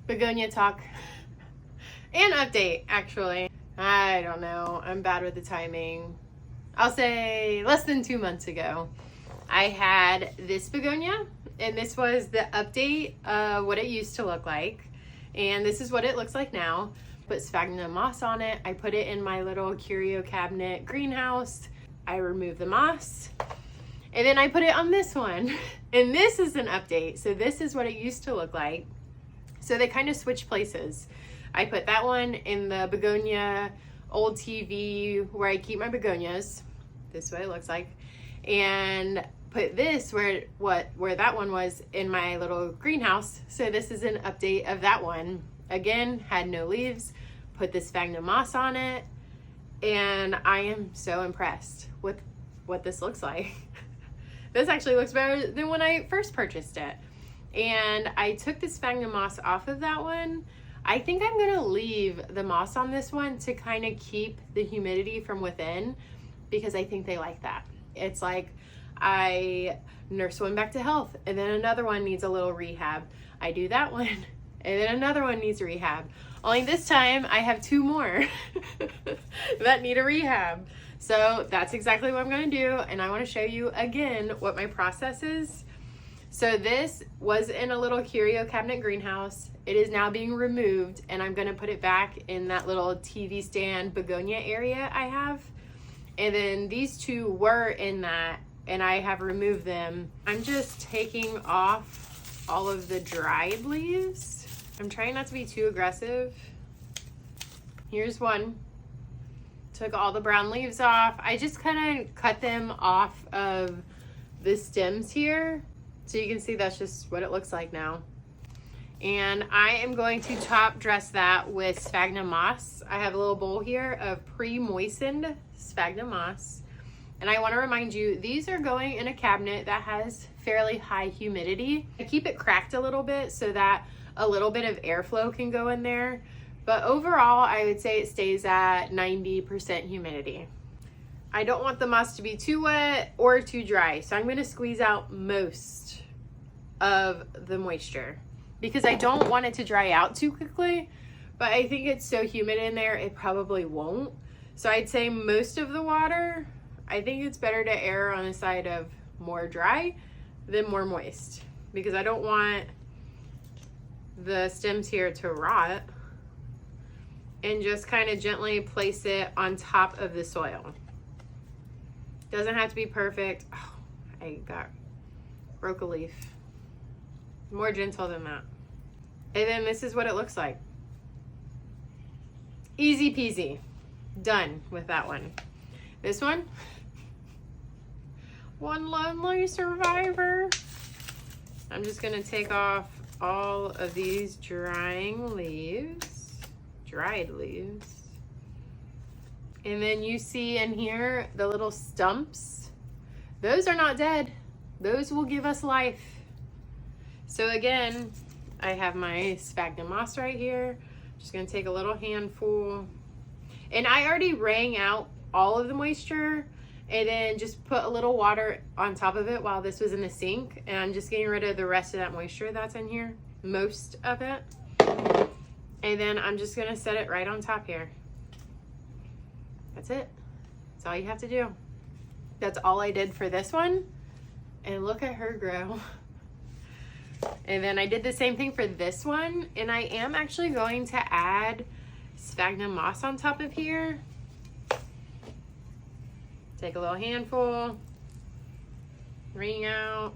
Begonia talk and update, actually. I don't know. I'm bad with the timing. I'll say less than 2 months ago, I had this begonia, and this was the update of what it used to look like. And this is what it looks like now. Put sphagnum moss on it. I put it in my little curio cabinet greenhouse. I removed the moss. And then I put it on this one. And this is an update. So this is what it used to look like. So they kind of switched places. I put that one in the begonia old TV where I keep my begonias. This is what it looks like. And put this where that one was in my little greenhouse. So this is an update of that one. Again, had no leaves. Put the sphagnum moss on it. And I am so impressed with what this looks like. This actually looks better than when I first purchased it. And I took the sphagnum moss off of that one. I think I'm gonna leave the moss on this one to kind of keep the humidity from within, because I think they like that. It's like I nurse one back to health, and then another one needs a little rehab. I do that one, and then another one needs rehab. Only this time I have 2 more that need a rehab. So that's exactly what I'm gonna do, and I wanna show you again what my process is. So this was in a little curio cabinet greenhouse. It is now being removed, and I'm gonna put it back in that little TV stand begonia area I have. And then these 2 were in that, and I have removed them. I'm just taking off all of the dried leaves. I'm trying not to be too aggressive. Here's one. Took all the brown leaves off. I just kind of cut them off of the stems here. So you can see that's just what it looks like now. And I am going to top dress that with sphagnum moss. I have a little bowl here of pre-moistened sphagnum moss. And I want to remind you, these are going in a cabinet that has fairly high humidity. I keep it cracked a little bit so that a little bit of airflow can go in there. But overall, I would say it stays at 90% humidity. I don't want the moss to be too wet or too dry. So I'm going to squeeze out most of the moisture, because I don't want it to dry out too quickly, but I think it's so humid in there, it probably won't. So I'd say most of the water, I think it's better to err on the side of more dry than more moist, because I don't want the stems here to rot. And just kind of gently place it on top of the soil. Doesn't have to be perfect. Oh, I broke a leaf. More gentle than that. And then this is what it looks like. Easy peasy. Done with that one. This one. One lonely survivor. I'm just gonna take off all of these dried leaves. And then you see in here the little stumps. Those are not dead. Those will give us life. So again, I have my sphagnum moss right here. Just gonna take a little handful. And I already wrung out all of the moisture, and then just put a little water on top of it while this was in the sink. And I'm just getting rid of the rest of that moisture that's in here, most of it. And then I'm just gonna set it right on top here. That's it. That's all you have to do. That's all I did for this one. And look at her grow. And then I did the same thing for this one. And I am actually going to add sphagnum moss on top of here. Take a little handful. Wring out.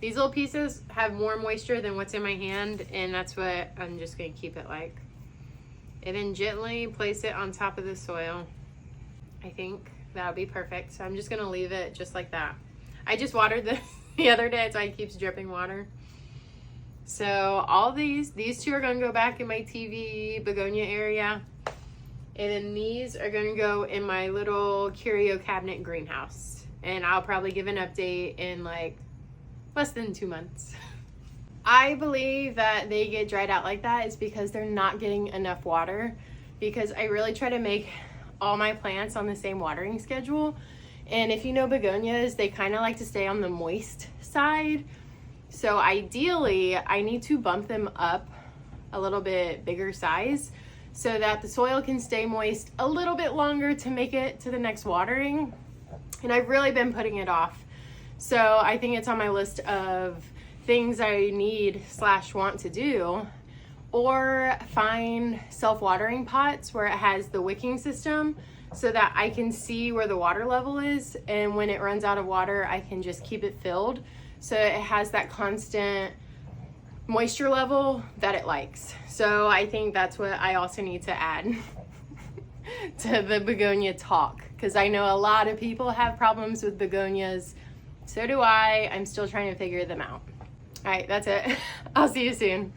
These little pieces have more moisture than what's in my hand, and that's what I'm just gonna keep it like. And then gently place it on top of the soil. I think that'll be perfect. So I'm just gonna leave it just like that. I just watered this the other day, so it keeps dripping water. So all these 2 are gonna go back in my TV begonia area. And then these are gonna go in my little curio cabinet greenhouse. And I'll probably give an update in like less than 2 months. I believe that they get dried out like that is because they're not getting enough water, because I really try to make all my plants on the same watering schedule. And if you know begonias, they kind of like to stay on the moist side. So ideally, I need to bump them up a little bit bigger size so that the soil can stay moist a little bit longer to make it to the next watering. And I've really been putting it off. So I think it's on my list of things I need / want to do, or find self-watering pots where it has the wicking system so that I can see where the water level is, and when it runs out of water I can just keep it filled so it has that constant moisture level that it likes. So I think that's what I also need to add to the begonia talk, because I know a lot of people have problems with begonias. So do I. I'm still trying to figure them out. All right, that's it. I'll see you soon.